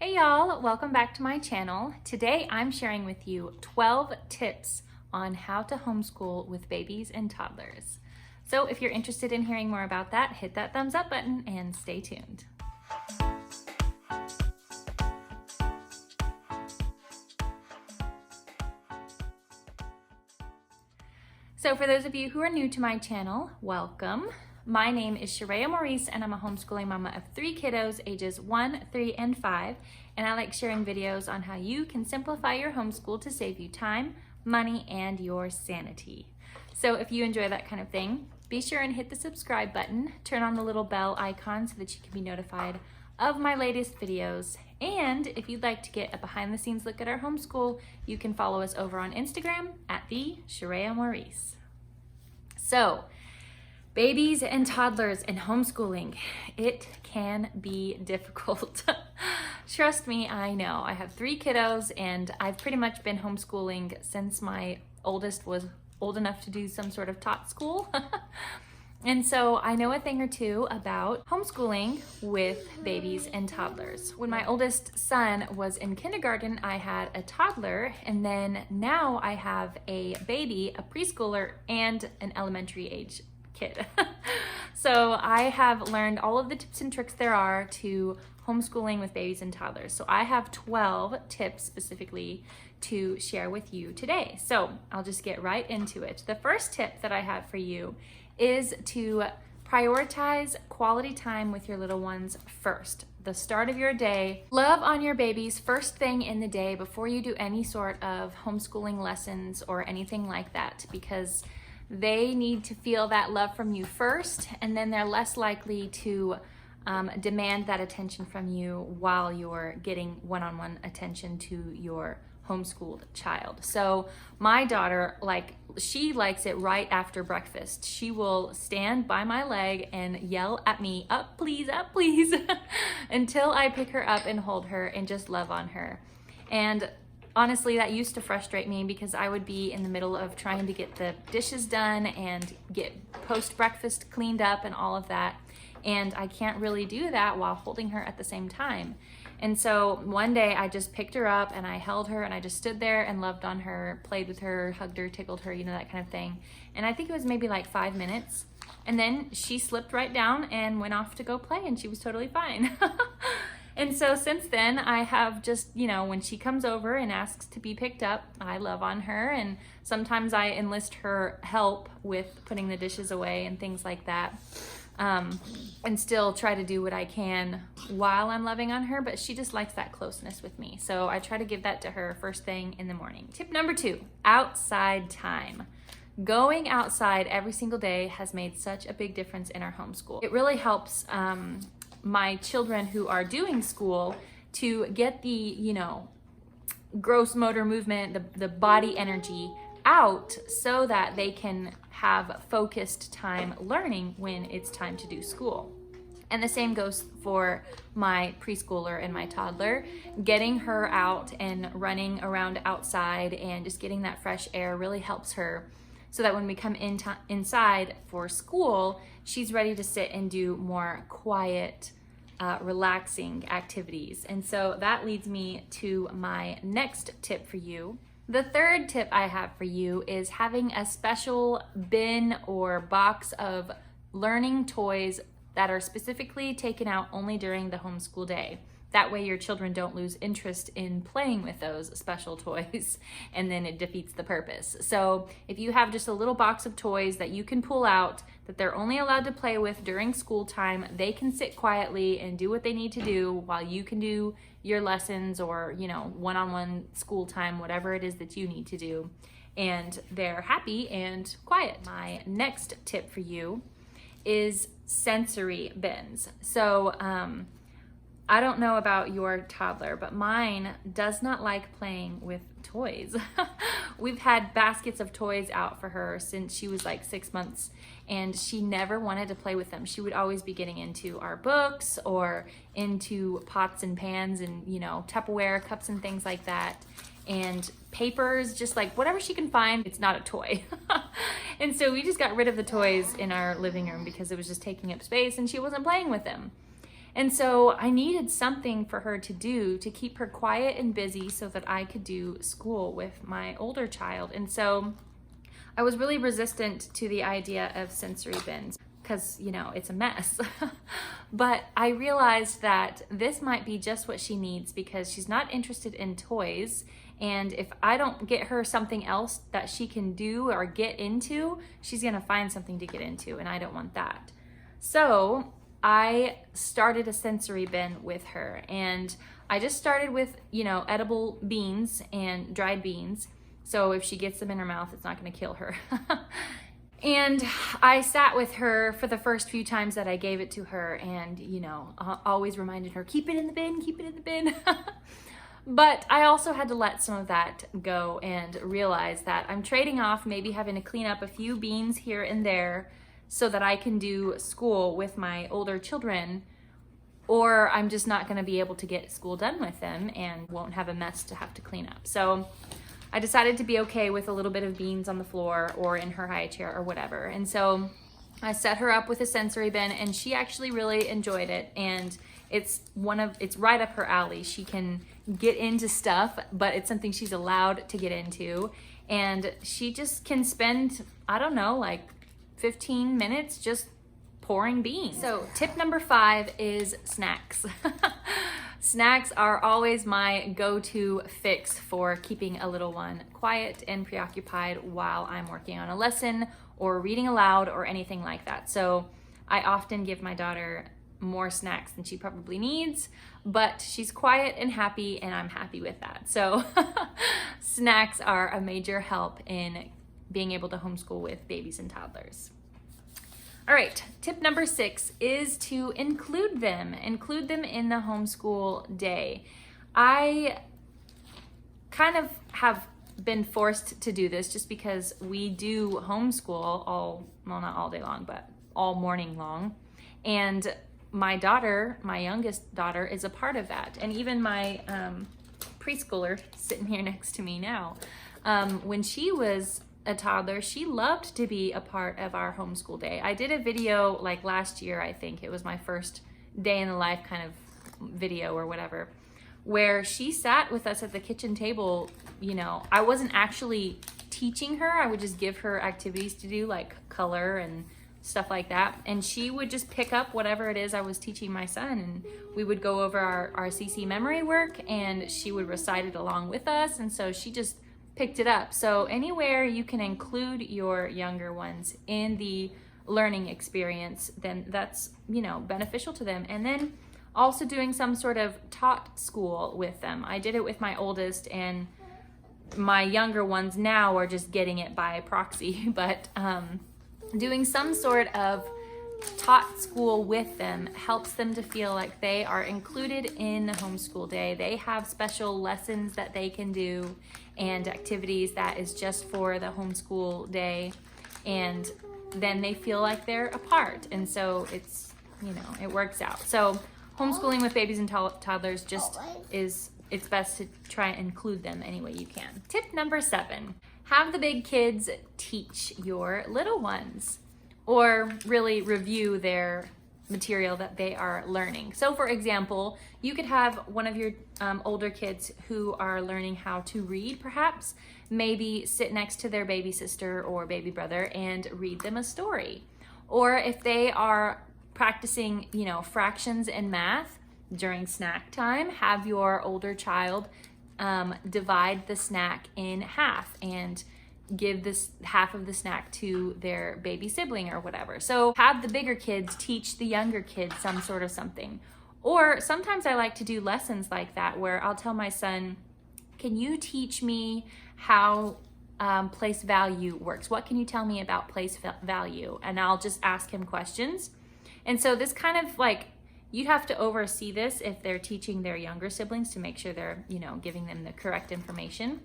Hey y'all, welcome back to my channel. Today I'm sharing with you 12 tips on how to homeschool with babies and toddlers. So if you're interested in hearing more about that, hit that thumbs up button and stay tuned. So for those of you who are new to my channel, welcome. My name is Sharia Maurice and I'm a homeschooling mama of 3 kiddos ages 1, 3, and 5. And I like sharing videos on how you can simplify your homeschool to save you time, money, and your sanity. So if you enjoy that kind of thing, be sure and hit the subscribe button, turn on the little bell icon so that you can be notified of my latest videos. And if you'd like to get a behind the scenes look at our homeschool, you can follow us over on Instagram at the Sharia Maurice. So, babies and toddlers and homeschooling, it can be difficult. Trust me, I know. I have 3 kiddos and I've pretty much been homeschooling since my oldest was old enough to do some sort of tot school. And so I know a thing or two about homeschooling with babies and toddlers. When my oldest son was in kindergarten, I had a toddler, and then now I have a baby, a preschooler, and an elementary age kid. So I have learned all of the tips and tricks there are to homeschooling with babies and toddlers. So I have 12 tips specifically to share with you today. So I'll just get right into it. The first tip that I have for you is to prioritize quality time with your little ones first. The start of your day. Love on your babies first thing in the day before you do any sort of homeschooling lessons or anything like that, because they need to feel that love from you first, and then they're less likely to demand that attention from you while you're getting one-on-one attention to your homeschooled child. So my daughter, she likes it right after breakfast. She will stand by my leg and yell at me, up please, until I pick her up and hold her and just love on her. And honestly, that used to frustrate me because I would be in the middle of trying to get the dishes done and get post-breakfast cleaned up and all of that. And I can't really do that while holding her at the same time. And so one day I just picked her up and I held her and I just stood there and loved on her, played with her, hugged her, tickled her, that kind of thing. And I think it was maybe like 5 minutes. And then she slipped right down and went off to go play, and she was totally fine. And so since then, I have just, when she comes over and asks to be picked up, I love on her. And sometimes I enlist her help with putting the dishes away and things like that. And still try to do what I can while I'm loving on her, but she just likes that closeness with me. So I try to give that to her first thing in the morning. Tip number 2, outside time. Going outside every single day has made such a big difference in our homeschool. It really helps my children who are doing school to get the, gross motor movement, the body energy out so that they can have focused time learning when it's time to do school. And the same goes for my preschooler and my toddler. Getting her out and running around outside and just getting that fresh air really helps her so that when we come inside for school, she's ready to sit and do more quiet, relaxing activities. And so that leads me to my next tip for you. The third tip I have for you is having a special bin or box of learning toys that are specifically taken out only during the homeschool day. That way your children don't lose interest in playing with those special toys, and then it defeats the purpose. So if you have just a little box of toys that you can pull out that they're only allowed to play with during school time, they can sit quietly and do what they need to do while you can do your lessons or, one-on-one school time, whatever it is that you need to do. And they're happy and quiet. My next tip for you is sensory bins. So, I don't know about your toddler, but mine does not like playing with toys. We've had baskets of toys out for her since she was like 6 months, and she never wanted to play with them. She would always be getting into our books or into pots and pans and, Tupperware cups and things like that. And papers, just like whatever she can find, it's not a toy. And so we just got rid of the toys in our living room because it was just taking up space and she wasn't playing with them. And so I needed something for her to do to keep her quiet and busy so that I could do school with my older child. And so I was really resistant to the idea of sensory bins because, you know, it's a mess. But I realized that this might be just what she needs because she's not interested in toys. And if I don't get her something else that she can do or get into, she's gonna find something to get into, and I don't want that. So I started a sensory bin with her, and I just started with, you know, edible beans and dried beans. So if she gets them in her mouth, it's not gonna kill her. And I sat with her for the first few times that I gave it to her, and, you know, always reminded her, keep it in the bin, keep it in the bin. But I also had to let some of that go and realize that I'm trading off maybe having to clean up a few beans here and there so that I can do school with my older children, or I'm just not gonna be able to get school done with them and won't have a mess to have to clean up. So I decided to be okay with a little bit of beans on the floor or in her high chair or whatever. And so I set her up with a sensory bin, and she actually really enjoyed it. And it's right up her alley. She can get into stuff, but it's something she's allowed to get into. And she just can spend, I don't know, like 15 minutes just pouring beans. So tip number 5 is snacks. Snacks are always my go-to fix for keeping a little one quiet and preoccupied while I'm working on a lesson or reading aloud or anything like that. So I often give my daughter more snacks than she probably needs, but she's quiet and happy, and I'm happy with that. So snacks are a major help in being able to homeschool with babies and toddlers. All right, tip number 6 is to include them in the homeschool day. I kind of have been forced to do this just because we do homeschool not all day long, but all morning long. And my daughter, my youngest daughter, is a part of that. And even my preschooler sitting here next to me now, when she was a toddler, she loved to be a part of our homeschool day. I did a video like last year, I think it was my first day in the life kind of video or whatever, where she sat with us at the kitchen table. You know, I wasn't actually teaching her, I would just give her activities to do like color and stuff like that, and she would just pick up whatever it is I was teaching my son, and we would go over our CC memory work, and she would recite it along with us, and so she just picked it up. So anywhere you can include your younger ones in the learning experience, then that's, you know, beneficial to them. And then also doing some sort of taught school with them. I did it with my oldest, and my younger ones now are just getting it by proxy, but doing some sort of taught school with them helps them to feel like they are included in the homeschool day. They have special lessons that they can do and activities that is just for the homeschool day, and then they feel like they're a part, and so it's, you know, it works out. So homeschooling with babies and toddlers just it's best to try and include them any way you can. Tip number 7, have the big kids teach your little ones, or really review their material that they are learning. So for example, you could have one of your older kids who are learning how to read, perhaps, maybe sit next to their baby sister or baby brother and read them a story. Or if they are practicing, you know, fractions and math during snack time, have your older child divide the snack in half and give this half of the snack to their baby sibling or whatever. So have the bigger kids teach the younger kids some sort of something. Or sometimes I like to do lessons like that where I'll tell my son, can you teach me how place value works? What can you tell me about place value? And I'll just ask him questions. And so this kind of like, you'd have to oversee this if they're teaching their younger siblings to make sure they're, you know, giving them the correct information.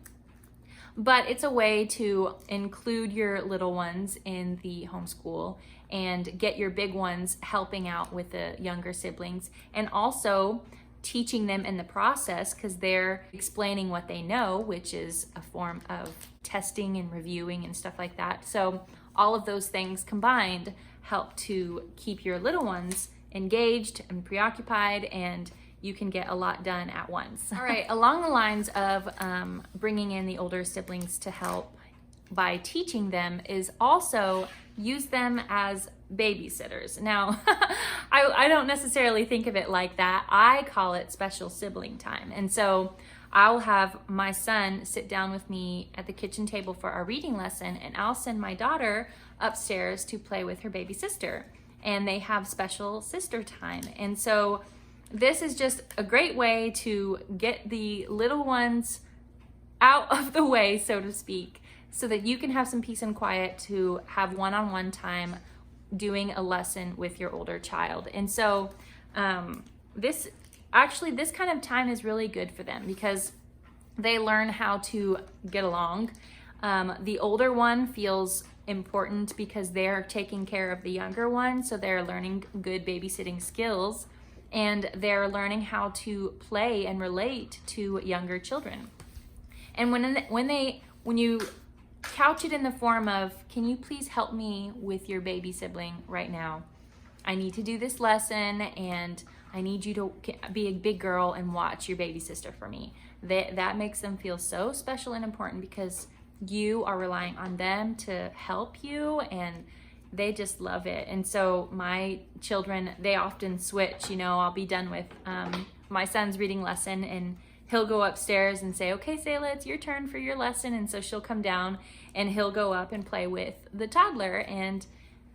But it's a way to include your little ones in the homeschool and get your big ones helping out with the younger siblings, and also teaching them in the process because they're explaining what they know, which is a form of testing and reviewing and stuff like that. So all of those things combined help to keep your little ones engaged and preoccupied, and you can get a lot done at once. All right, along the lines of bringing in the older siblings to help by teaching them is also use them as babysitters. Now, I don't necessarily think of it like that. I call it special sibling time. And so I'll have my son sit down with me at the kitchen table for our reading lesson, and I'll send my daughter upstairs to play with her baby sister. And they have special sister time. And so this is just a great way to get the little ones out of the way, so to speak, so that you can have some peace and quiet to have one-on-one time doing a lesson with your older child. And so this kind of time is really good for them because they learn how to get along. The older one feels important because they're taking care of the younger one, so they're learning good babysitting skills, and they're learning how to play and relate to younger children. And when you couch it in the form of, can you please help me with your baby sibling right now? I need to do this lesson, and I need you to be a big girl and watch your baby sister for me. That makes them feel so special and important because you are relying on them to help you, and they just love it. And so my children, they often switch. I'll be done with my son's reading lesson, and he'll go upstairs and say, okay, Sayla, it's your turn for your lesson. And so she'll come down and he'll go up and play with the toddler, and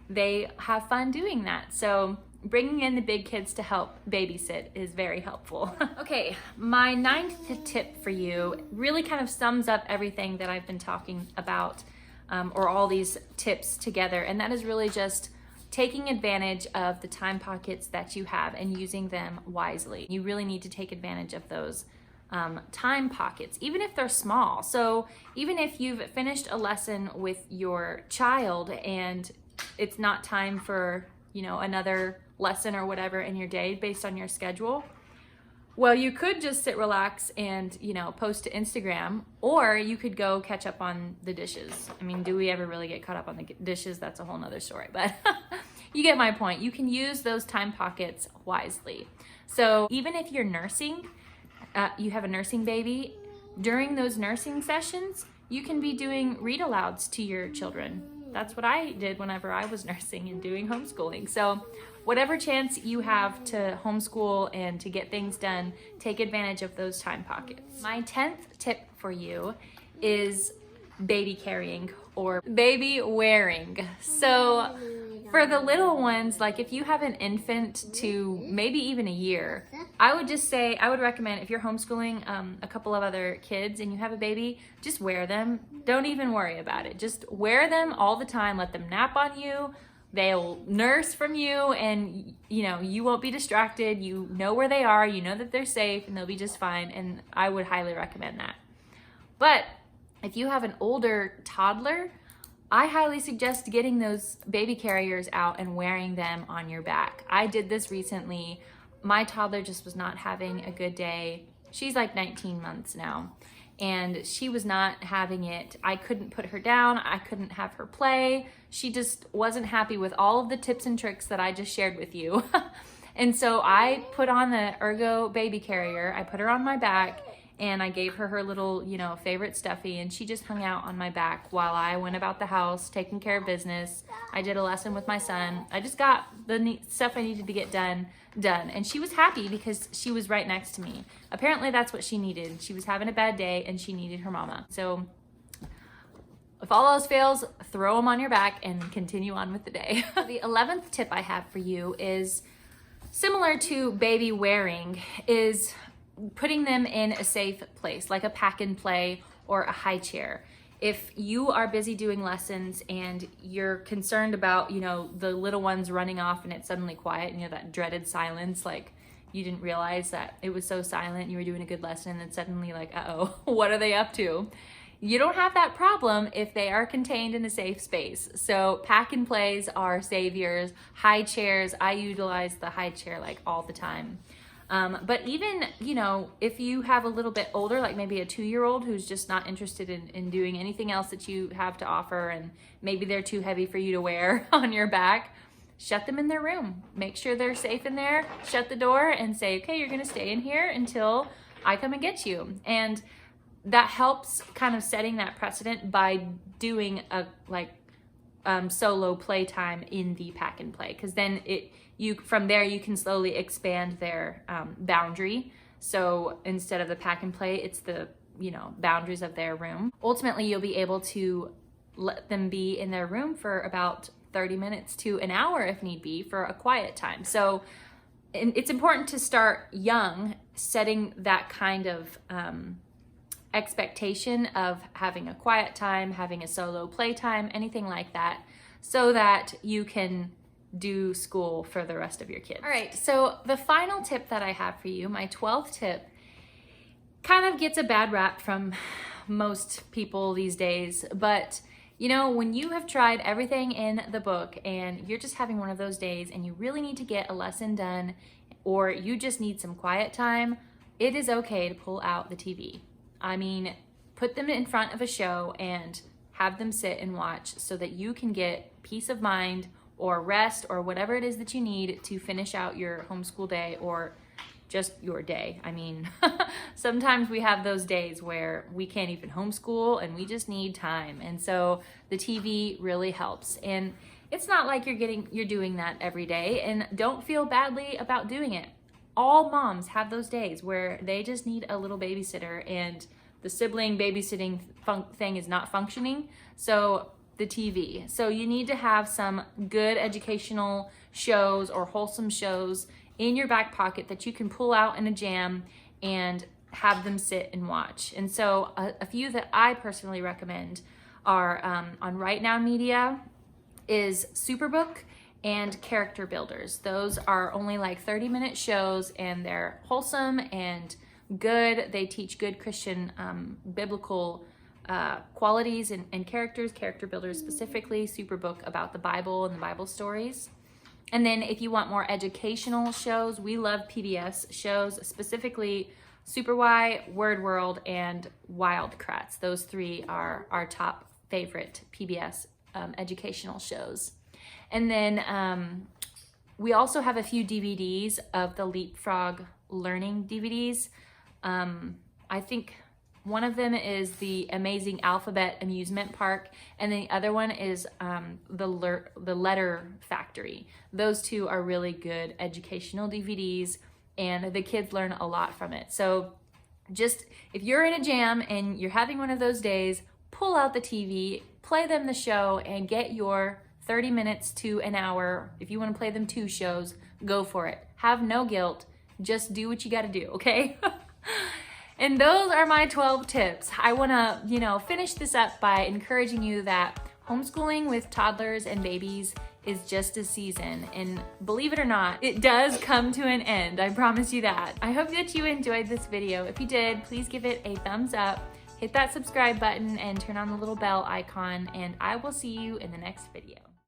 they have fun doing that. So bringing in the big kids to help babysit is very helpful. Okay, my 9th tip for you really kind of sums up everything that I've been talking about, or all these tips together. And that is really just taking advantage of the time pockets that you have and using them wisely. You really need to take advantage of those time pockets, even if they're small. So even if you've finished a lesson with your child and it's not time for, another lesson or whatever in your day based on your schedule, well, you could just sit, relax, and, post to Instagram, or you could go catch up on the dishes. I mean, do we ever really get caught up on the dishes? That's a whole nother story, but you get my point. You can use those time pockets wisely. So even if you're nursing, you have a nursing baby, during those nursing sessions, you can be doing read alouds to your children. That's what I did whenever I was nursing and doing homeschooling. So whatever chance you have to homeschool and to get things done, take advantage of those time pockets. My 10th tip for you is baby carrying or baby wearing. So for the little ones, like if you have an infant to maybe even a year, I would recommend, if you're homeschooling a couple of other kids and you have a baby, just wear them. Don't even worry about it. Just wear them all the time. Let them nap on you. They'll nurse from you, and you won't be distracted. You know where they are. You know that they're safe, and they'll be just fine. And I would highly recommend that. But if you have an older toddler, I highly suggest getting those baby carriers out and wearing them on your back. I did this recently. My toddler just was not having a good day. She's like 19 months now, and she was not having it. I couldn't put her down. I couldn't have her play. She just wasn't happy with all of the tips and tricks that I just shared with you. And so I put on the Ergo baby carrier. I put her on my back, and I gave her little, favorite stuffy, and she just hung out on my back while I went about the house, taking care of business. I did a lesson with my son. I just got the stuff I needed to get done, and she was happy because she was right next to me. Apparently that's what she needed. She was having a bad day, and she needed her mama. So if all else fails, throw them on your back and continue on with the day. The 11th tip I have for you is similar to baby wearing, is putting them in a safe place, like a pack and play or a high chair. If you are busy doing lessons and you're concerned about, the little ones running off and it's suddenly quiet, and that dreaded silence, like you didn't realize that it was so silent, you were doing a good lesson, and then suddenly like, uh-oh, what are they up to? You don't have that problem if they are contained in a safe space. So pack and plays are saviors. High chairs, I utilize the high chair like all the time. But even, if you have a little bit older, like maybe a 2-year-old who's just not interested in doing anything else that you have to offer, and maybe they're too heavy for you to wear on your back, shut them in their room. Make sure they're safe in there, shut the door and say, okay, you're gonna stay in here until I come and get you. And that helps kind of setting that precedent by doing a solo playtime in the pack and play, because then from there you can slowly expand their boundary. So instead of the pack and play, it's the boundaries of their room. Ultimately, you'll be able to let them be in their room for about 30 minutes to an hour if need be for a quiet time. So it's important to start young, setting that kind of expectation of having a quiet time, having a solo playtime, anything like that, so that you can do school for the rest of your kids. All right, so the final tip that I have for you, my 12th tip, kind of gets a bad rap from most people these days, but when you have tried everything in the book and you're just having one of those days and you really need to get a lesson done, or you just need some quiet time, it is okay to pull out the TV. I mean, put them in front of a show and have them sit and watch so that you can get peace of mind or rest or whatever it is that you need to finish out your homeschool day or just your day. I mean, sometimes we have those days where we can't even homeschool and we just need time. And so the TV really helps. And it's not like you're doing that every day, and don't feel badly about doing it. All moms have those days where they just need a little babysitter and the sibling babysitting thing is not functioning. So the TV. So you need to have some good educational shows or wholesome shows in your back pocket that you can pull out in a jam and have them sit and watch. And so a few that I personally recommend are on Right Now Media is Superbook and Character Builders. Those are only like 30-minute shows and they're wholesome and good. They teach good Christian biblical qualities and characters. Character Builders specifically, Superbook about the Bible and the Bible stories. And then if you want more educational shows, we love PBS shows, specifically Super Y, Word World, and Wildcrats. Those three are our top favorite PBS educational shows. And then we also have a few DVDs of the Leapfrog Learning DVDs. I think one of them is the Amazing Alphabet Amusement Park, and the other one is the Letter Factory. Those two are really good educational DVDs, and the kids learn a lot from it. So just if you're in a jam and you're having one of those days, pull out the TV, play them the show, and get your 30 minutes to an hour. If you want to play them 2 shows, go for it. Have no guilt. Just do what you got to do, okay? And those are my 12 tips. I want to, finish this up by encouraging you that homeschooling with toddlers and babies is just a season. And believe it or not, it does come to an end. I promise you that. I hope that you enjoyed this video. If you did, please give it a thumbs up, hit that subscribe button, and turn on the little bell icon. And I will see you in the next video.